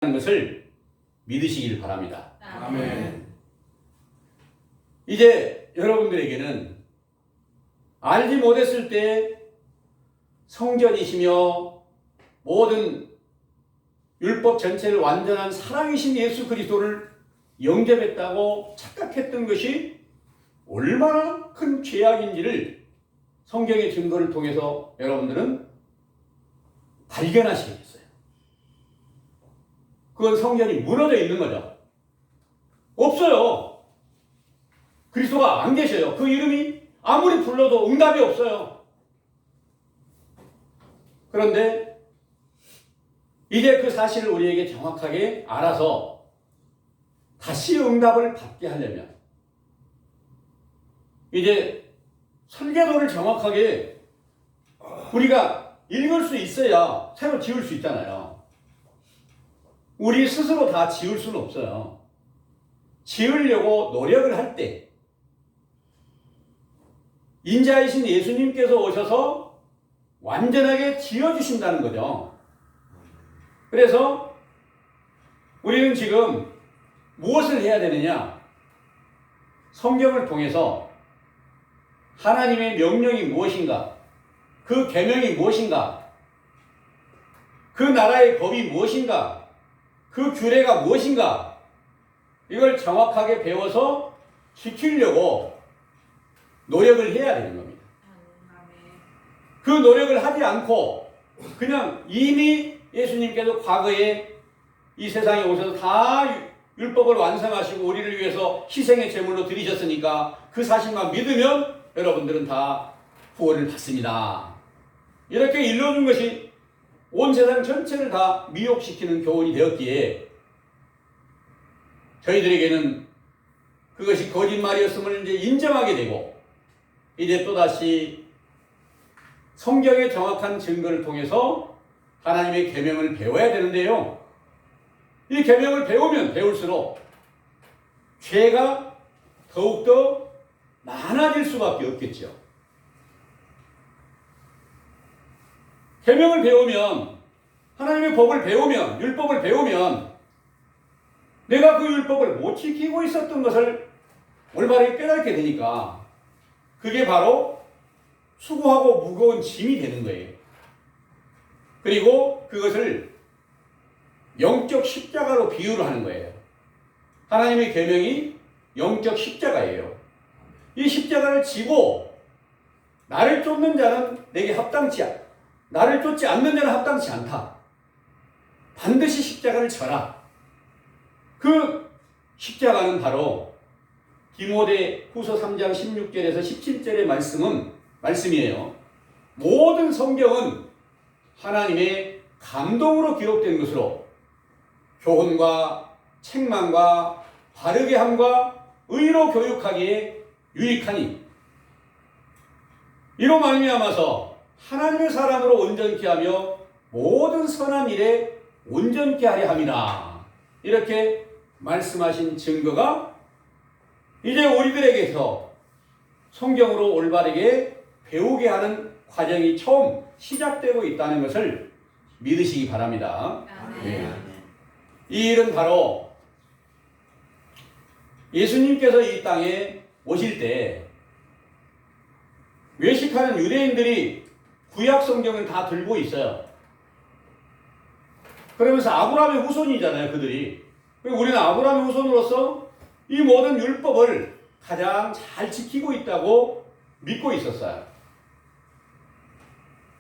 것을 믿으시길 바랍니다. 아멘. 이제 여러분들에게는 알지 못했을 때 성전이시며 모든 율법 전체를 완전한 사랑이신 예수 그리스도를 영접했다고 착각했던 것이 얼마나 큰 죄악인지를 성경의 증거를 통해서 여러분들은 발견하시겠어요. 그건 성전이 무너져 있는 거죠. 없어요. 그리스도가 안 계셔요. 그 이름이 아무리 불러도 응답이 없어요. 그런데 이제 그 사실을 우리에게 정확하게 알아서 다시 응답을 받게 하려면 이제 설계도를 정확하게 우리가 읽을 수 있어야 새로 지을 수 있잖아요. 우리 스스로 다 지을 수는 없어요. 지으려고 노력을 할 때 인자이신 예수님께서 오셔서 완전하게 지어주신다는 거죠. 그래서 우리는 지금 무엇을 해야 되느냐? 성경을 통해서 하나님의 명령이 무엇인가? 그 계명이 무엇인가? 그 나라의 법이 무엇인가? 그 규례가 무엇인가? 이걸 정확하게 배워서 지키려고 노력을 해야 되는 겁니다. 그 노력을 하지 않고 그냥 이미 예수님께서 과거에 이 세상에 오셔서 다 율법을 완성하시고 우리를 위해서 희생의 제물로 드리셨으니까 그 사실만 믿으면 여러분들은 다 구원을 받습니다. 이렇게 일러준 것이 온 세상 전체를 다 미혹시키는 교훈이 되었기에 저희들에게는 그것이 거짓말이었음을 이제 인정하게 되고 이제 또다시 성경의 정확한 증거를 통해서 하나님의 계명을 배워야 되는데요. 이 계명을 배우면 배울수록 죄가 더욱더 많아질 수밖에 없겠죠. 계명을 배우면 하나님의 법을 배우면 율법을 배우면 내가 그 율법을 못 지키고 있었던 것을 올바르게 깨닫게 되니까 그게 바로 수고하고 무거운 짐이 되는 거예요. 그리고 그것을 영적 십자가로 비유를 하는 거예요. 하나님의 계명이 영적 십자가예요. 이 십자가를 지고 나를 쫓는 자는 내게 합당치 않다. 나를 쫓지 않는 자는 합당치 않다. 반드시 십자가를 져라. 그 십자가는 바로 디모데 후서 3장 16절에서 17절의 말씀이에요. 모든 성경은 하나님의 감동으로 기록된 것으로 교훈과 책망과 바르게 함과 의로 교육하기에 유익하니 이로 말미암아서 하나님의 사람으로 온전케 하며 모든 선한 일에 온전케 하려 함이라. 이렇게 말씀하신 증거가 이제 우리들에게서 성경으로 올바르게 배우게 하는 과정이 처음 시작되고 있다는 것을 믿으시기 바랍니다. 네. 이 일은 바로 예수님께서 이 땅에 오실 때 외식하는 유대인들이 구약 성경을 다 들고 있어요. 그러면서 아브라함의 후손이잖아요, 그들이. 우리는 아브라함의 후손으로서 이 모든 율법을 가장 잘 지키고 있다고 믿고 있었어요.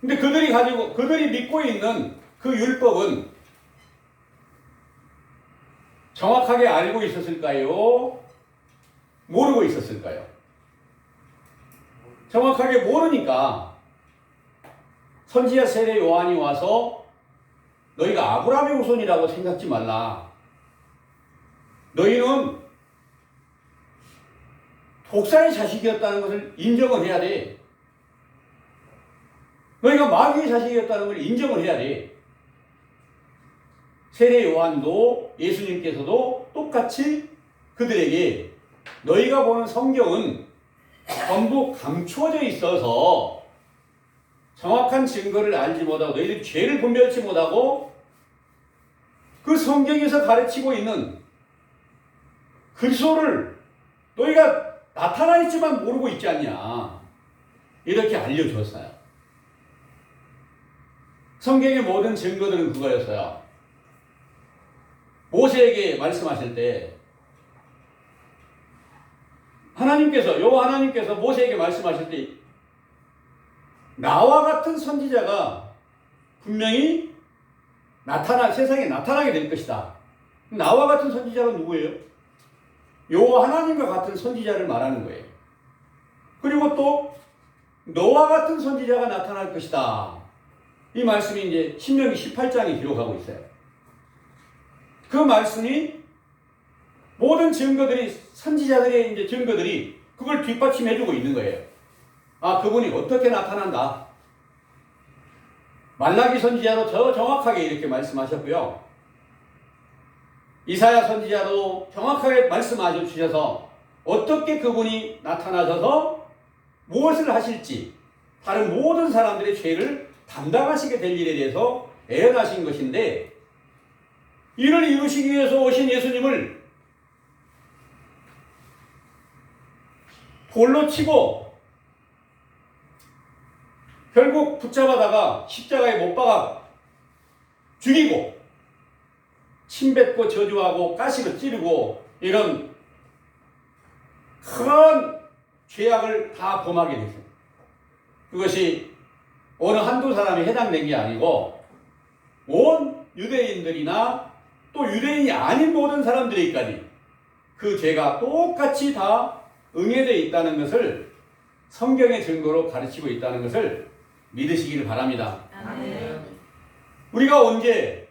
근데 그들이 믿고 있는 그 율법은 정확하게 알고 있었을까요? 모르고 있었을까요? 정확하게 모르니까 선지자 세례 요한이 와서 너희가 아브라함의 후손이라고 생각지 말라. 너희는 독사의 자식이었다는 것을 인정을 해야 돼. 너희가 마귀의 자식이었다는 걸 인정을 해야 돼. 세례 요한도 예수님께서도 똑같이 그들에게 너희가 보는 성경은 전부 감추어져 있어서 정확한 증거를 알지 못하고 너희들이 죄를 분별치 못하고 그 그 성경에서 가르치고 있는 그리스도를 너희가 나타나 있지만 모르고 있지 않냐. 이렇게 알려주었어요. 성경의 모든 증거들은 그거였어요. 모세에게 말씀하실 때 하나님께서 모세에게 말씀하실 때 나와 같은 선지자가 분명히 세상에 나타나게 될 것이다. 나와 같은 선지자가 누구예요? 여호와 하나님과 같은 선지자를 말하는 거예요. 그리고 또 너와 같은 선지자가 나타날 것이다. 이 말씀이 이제 신명기 18장에 기록하고 있어요. 그 말씀이 모든 증거들이 선지자들의 이제 증거들이 그걸 뒷받침해주고 있는 거예요. 아, 그분이 어떻게 나타난다. 말라기 선지자도 더 정확하게 이렇게 말씀하셨고요. 이사야 선지자도 정확하게 말씀하셔 주셔서 어떻게 그분이 나타나셔서 무엇을 하실지 다른 모든 사람들의 죄를 담당하시게 될 일에 대해서 예언하신 것인데, 이를 이루시기 위해서 오신 예수님을 돌로 치고 결국 붙잡아다가 십자가에 못 박아 죽이고 침뱉고 저주하고 가시로 찌르고 이런 큰 죄악을 다 범하게 됐어요. 그것이 어느 한두 사람이 해당된 게 아니고 온 유대인들이나 또 유대인이 아닌 모든 사람들에게까지 그 죄가 똑같이 다 응해되어 있다는 것을 성경의 증거로 가르치고 있다는 것을 믿으시기를 바랍니다. 아멘. 우리가 언제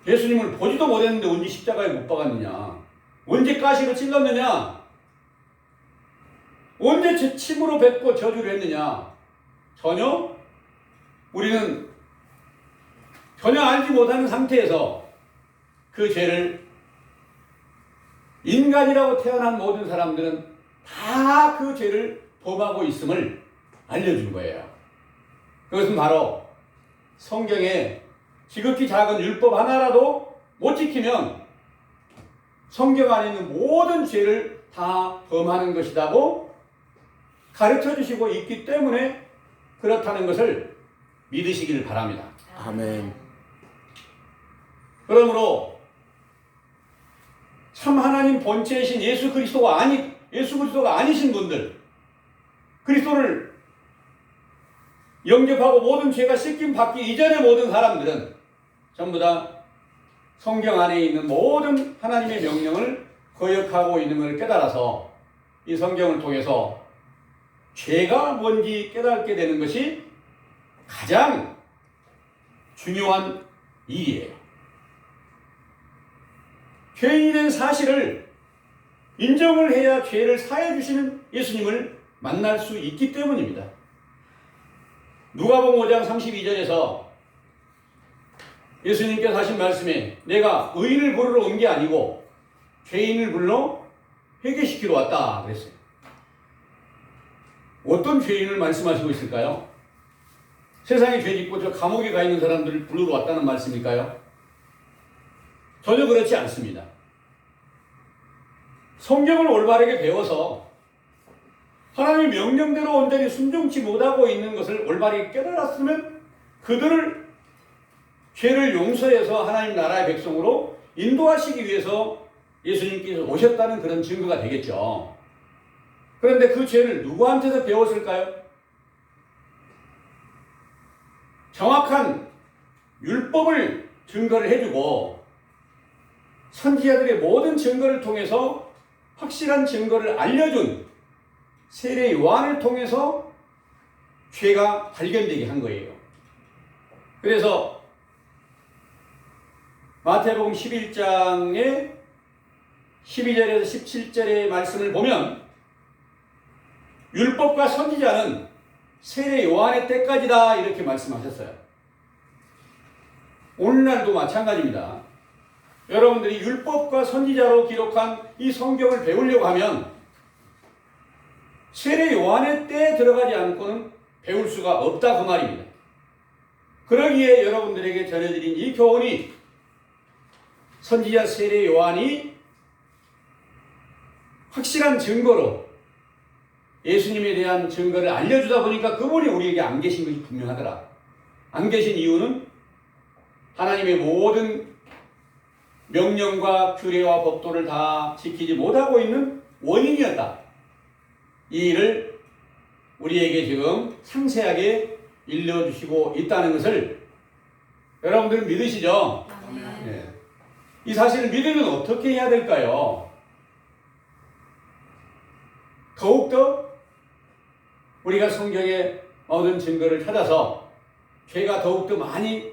예수님을 보지도 못했는데 언제 십자가에 못 박았느냐? 언제 가시로 찔렀느냐? 언제 침으로 뱉고 저주를 했느냐? 우리는 전혀 알지 못하는 상태에서 그 죄를 인간이라고 태어난 모든 사람들은 다 그 죄를 범하고 있음을 알려준 거예요. 그것은 바로 성경에 지극히 작은 율법 하나라도 못 지키면 성경 안에 있는 모든 죄를 다 범하는 것이라고 가르쳐 주시고 있기 때문에 그렇다는 것을 믿으시기를 바랍니다. 아멘. 그러므로 참 하나님 본체이신 예수 그리스도가 아니신 분들, 그리스도를 영접하고 모든 죄가 씻김 받기 이전의 모든 사람들은 전부 다 성경 안에 있는 모든 하나님의 명령을 거역하고 있는 것을 깨달아서 이 성경을 통해서 죄가 뭔지 깨닫게 되는 것이 가장 중요한 일이에요. 죄인이 된 사실을 인정을 해야 죄를 사해 주시는 예수님을 만날 수 있기 때문입니다. 누가복음 5장 32절에서 예수님께서 하신 말씀에 내가 의인을 부르러 온 게 아니고 죄인을 불러 회개시키러 왔다 그랬어요. 어떤 죄인을 말씀하시고 있을까요? 세상에 죄 짓고 저 감옥에 가 있는 사람들을 부르러 왔다는 말씀일까요? 전혀 그렇지 않습니다. 성경을 올바르게 배워서 하나님의 명령대로 온전히 순종치 못하고 있는 것을 올바르게 깨달았으면 그들을 죄를 용서해서 하나님 나라의 백성으로 인도하시기 위해서 예수님께서 오셨다는 그런 증거가 되겠죠. 그런데 그 죄를 누구한테서 배웠을까요? 정확한 율법을 증거를 해주고 선지자들의 모든 증거를 통해서 확실한 증거를 알려준 세례 요한을 통해서 죄가 발견되게 한 거예요. 그래서 마태복음 11장의 12절에서 17절의 말씀을 보면 율법과 선지자는 세례 요한의 때까지다 이렇게 말씀하셨어요. 오늘날도 마찬가지입니다. 여러분들이 율법과 선지자로 기록한 이 성경을 배우려고 하면 세례 요한의 때에 들어가지 않고는 배울 수가 없다 그 말입니다. 그러기에 여러분들에게 전해드린 이 교훈이 선지자 세례 요한이 확실한 증거로 예수님에 대한 증거를 알려주다 보니까 그분이 우리에게 안 계신 것이 분명하더라. 안 계신 이유는 하나님의 모든 명령과 규례와 법도를 다 지키지 못하고 있는 원인이었다. 이 일을 우리에게 지금 상세하게 일러주시고 있다는 것을 여러분들은 믿으시죠? 네. 이 사실을 믿으면 어떻게 해야 될까요? 더욱더 우리가 성경에 얻은 증거를 찾아서 죄가 더욱더 많이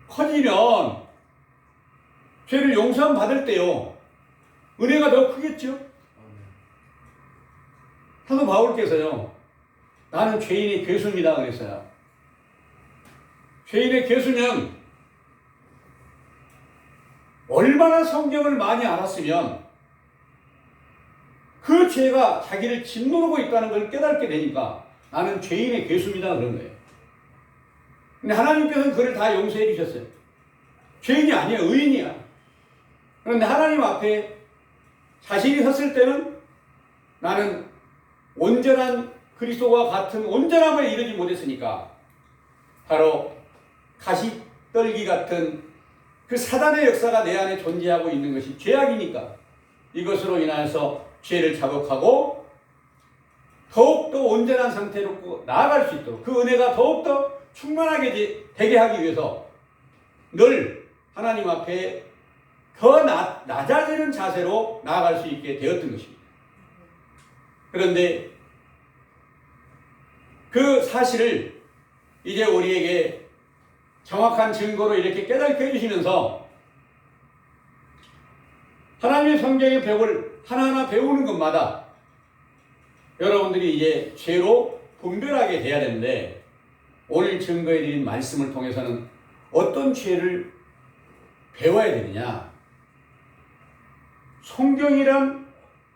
커지면 죄를 용서함 받을 때요 은혜가 더 크겠죠? 사도 바울께서요 나는 죄인의 괴수입니다 그랬어요. 죄인의 괴수면 얼마나 성경을 많이 알았으면 그 죄가 자기를 짓누르고 있다는 걸 깨닫게 되니까 나는 죄인의 괴수입니다 그런 거예요. 근데 하나님께서는 그를 다 용서해 주셨어요. 죄인이 아니야 의인이야. 그런데 하나님 앞에 자신이 섰을 때는 나는 온전한 그리스도와 같은 온전함에 이르지 못했으니까 바로 가시떨기 같은 그 사단의 역사가 내 안에 존재하고 있는 것이 죄악이니까 이것으로 인하여서 죄를 자복하고 더욱더 온전한 상태로 나아갈 수 있도록 그 은혜가 더욱더 충만하게 되게 하기 위해서 늘 하나님 앞에 더 낮아지는 자세로 나아갈 수 있게 되었던 것입니다. 그런데 그 사실을 이제 우리에게 정확한 증거로 이렇게 깨닫게 해주시면서 하나님의 성경의 벽을 하나하나 배우는 것마다 여러분들이 이제 죄로 분별하게 돼야 되는데 오늘 증거해드린 말씀을 통해서는 어떤 죄를 배워야 되느냐? 성경이란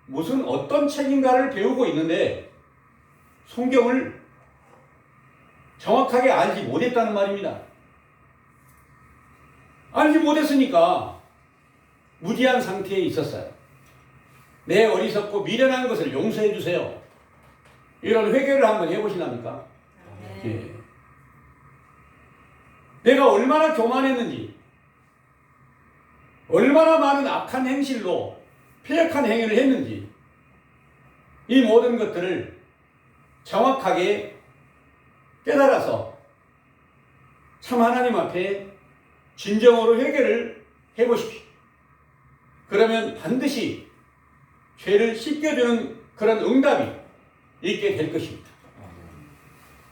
무슨 어떤 책인가를 배우고 있는데 성경을 정확하게 알지 못했다는 말입니다. 알지 못했으니까 무지한 상태에 있었어요. 내 어리석고 미련한 것을 용서해 주세요. 이런 회개를 한번 해보시랍니까? 예. 내가 얼마나 교만했는지, 얼마나 많은 악한 행실로 패역한 행위를 했는지 이 모든 것들을 정확하게 깨달아서 참 하나님 앞에 진정으로 회개를 해보십시오. 그러면 반드시 죄를 씻겨주는 그런 응답이 있게 될 것입니다.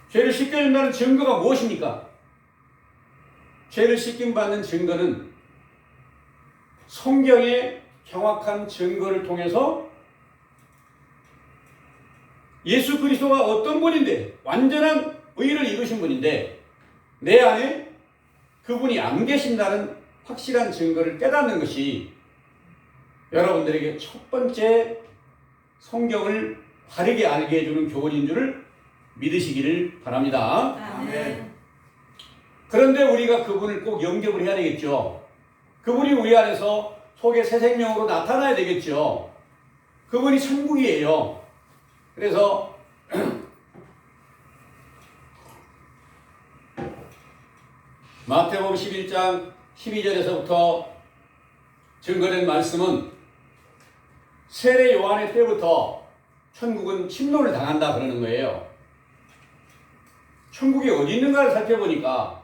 죄를 씻겨준다는 증거가 무엇입니까? 죄를 씻김받는 증거는 성경의 정확한 증거를 통해서 예수 그리스도가 어떤 분인데 완전한 의를 이루신 분인데 내 안에 그분이 안 계신다는 확실한 증거를 깨닫는 것이 여러분들에게 첫 번째 성경을 바르게 알게 해주는 교훈인 줄을 믿으시기를 바랍니다. 아멘. 그런데 우리가 그분을 꼭 영접을 해야 되겠죠. 그분이 우리 안에서 속에 새 생명으로 나타나야 되겠죠. 그분이 천국이에요. 그래서 마태복음 11장 12절에서부터 증거된 말씀은 세례 요한의 때부터 천국은 침노를 당한다 그러는 거예요. 천국이 어디 있는가를 살펴보니까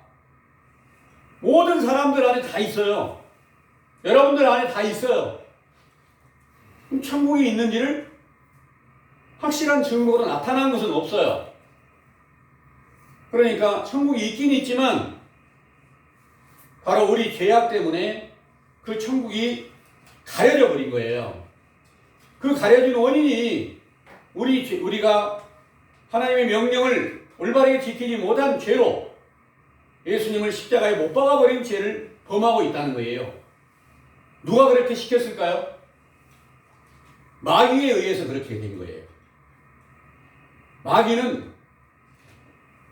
모든 사람들 안에 다 있어요. 여러분들 안에 다 있어요. 그럼 천국이 있는지를 확실한 증거로 나타난 것은 없어요. 그러니까 천국이 있긴 있지만 바로 우리 죄악 때문에 그 천국이 가려져 버린 거예요. 그 가려진 원인이 우리가 하나님의 명령을 올바르게 지키지 못한 죄로 예수님을 십자가에 못 박아버린 죄를 범하고 있다는 거예요. 누가 그렇게 시켰을까요? 마귀에 의해서 그렇게 된 거예요. 마귀는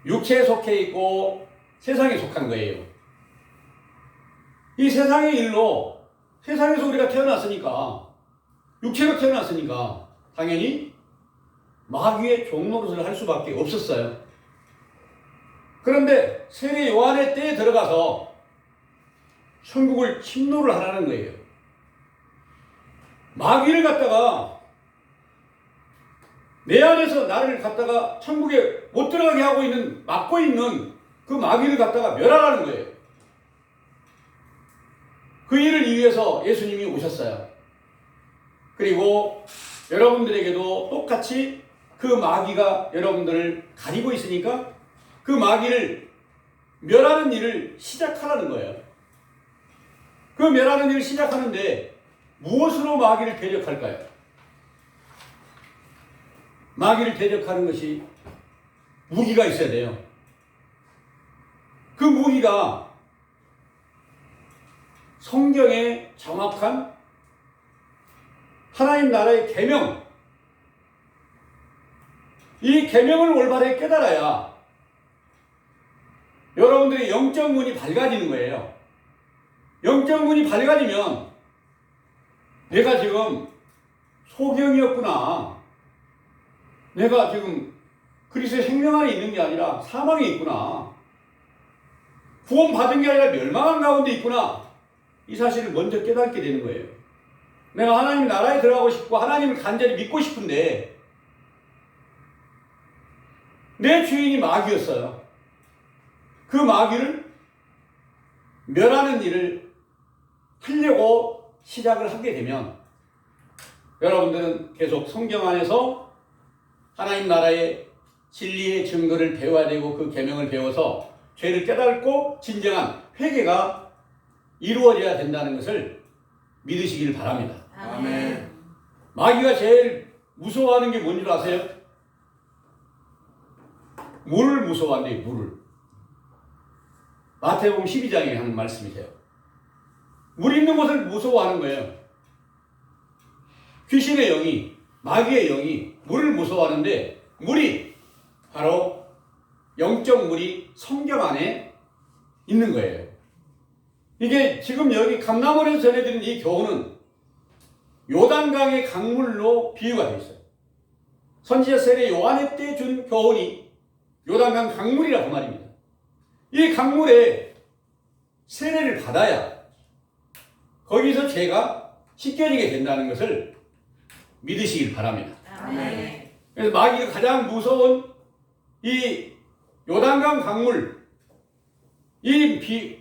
육체에 속해 있고 세상에 속한 거예요. 이 세상의 일로 세상에서 우리가 태어났으니까 육체로 태어났으니까 당연히 마귀의 종노릇을 할 수밖에 없었어요. 그런데 세례 요한의 때에 들어가서 천국을 침노를 하라는 거예요. 마귀를 갖다가 내 안에서 나를 갖다가 천국에 못 들어가게 하고 있는, 막고 있는 그 마귀를 갖다가 멸하라는 거예요. 그 일을 위해서 예수님이 오셨어요. 그리고 여러분들에게도 똑같이 그 마귀가 여러분들을 가리고 있으니까 그 마귀를 멸하는 일을 시작하라는 거예요. 그 멸하는 일을 시작하는데 무엇으로 마귀를 대적할까요? 마귀를 대적하는 것이 무기가 있어야 돼요. 그 무기가 성경의 정확한 하나님 나라의 계명, 이 계명을 올바르게 깨달아야 여러분들의 영적 문이 밝아지는 거예요. 영적 문이 밝아지면 내가 지금 소경이었구나, 내가 지금 그리스도의 생명 안에 있는 게 아니라 사망에 있구나, 구원받은 게 아니라 멸망한 가운데 있구나, 이 사실을 먼저 깨닫게 되는 거예요. 내가 하나님 나라에 들어가고 싶고 하나님을 간절히 믿고 싶은데 내 주인이 마귀였어요. 그 마귀를 멸하는 일을 하려고 시작을 하게 되면 여러분들은 계속 성경 안에서 하나님 나라의 진리의 증거를 배워야 되고 그 계명을 배워서 죄를 깨닫고 진정한 회개가 이루어져야 된다는 것을 믿으시길 바랍니다. 아멘. 마귀가 제일 무서워하는 게 뭔 줄 아세요? 물을 무서워한대요. 물을. 마태복음 12장에 하는 말씀이세요. 물 있는 곳을 무서워하는 거예요. 귀신의 영이, 마귀의 영이 물을 무서워하는데 물이 바로 영적 물이 성경 안에 있는 거예요. 이게 지금 여기 감람원에서 전해드린 이 교훈은 요단강의 강물로 비유가 되어 있어요. 선지자 세례 요한의 때 준 교훈이 요단강 강물이라고 말입니다. 이 강물에 세례를 받아야 거기서 죄가 씻겨지게 된다는 것을 믿으시길 바랍니다. 아멘. 그래서 마귀가 가장 무서운 이 요단강 강물,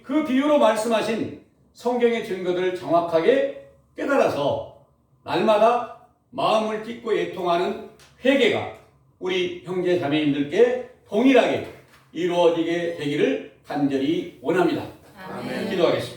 그 비유로 말씀하신 성경의 증거들을 정확하게 깨달아서 날마다 마음을 찢고 애통하는 회개가 우리 형제 자매님들께 동일하게 이루어지게 되기를 간절히 원합니다. 아멘. 기도하겠습니다.